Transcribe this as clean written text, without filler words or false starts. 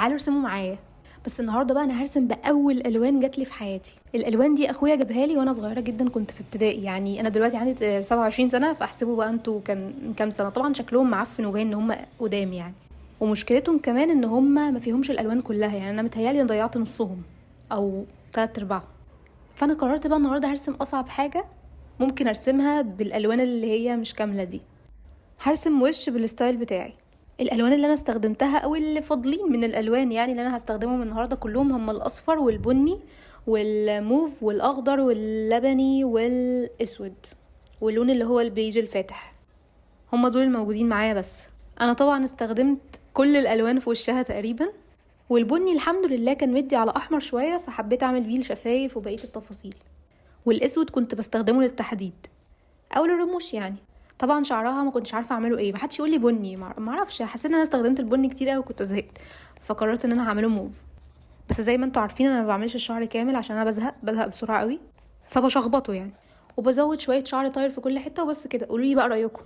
تعالوا ارسموا معايا. بس النهارده بقى انا هرسم باول الوان جات لي في حياتي. الالوان دي اخويا جابها لي وانا صغيره جدا، كنت في ابتدائي. يعني انا دلوقتي عندي 27 سنه، فاحسبوا بقى انتوا كان كام سنه. طبعا شكلهم معفن وباين ان هم قدام يعني، ومشكلتهم كمان ان هم ما فيهمش الالوان كلها. يعني انا متهيالي انا ضيعت نصهم او 3/4. فانا قررت بقى النهارده هرسم اصعب حاجه ممكن ارسمها بالالوان اللي هي مش كامله دي. هرسم وش بالستايل بتاعي. الالوان اللي انا استخدمتها او اللي فاضلين من الالوان يعني اللي انا هستخدمهم النهارده كلهم هم الاصفر والبني والموف والاخضر واللبني والاسود واللون اللي هو البيج الفاتح. هم دول الموجودين معايا. بس انا طبعا استخدمت كل الالوان في وشها تقريبا، والبني الحمد لله كان مدي على احمر شويه، فحبيت اعمل بيه الشفايف وبقيه التفاصيل. والاسود كنت بستخدمه للتحديد او للرموش يعني. طبعا شعرها ما كنتش عارفه اعمله ايه، ما حدش يقول لي بني، ما اعرفش، حسيت ان انا استخدمت البني كتير قوي وكنت زهقت، فقررت ان انا هعمله موف. بس زي ما انتوا عارفين انا ما بعملش الشعر كامل عشان انا بزهق بسرعه قوي، فبشخبطه يعني، وبزود شويه شعر طاير في كل حته وبس كده. قولوا لي بقى رايكم.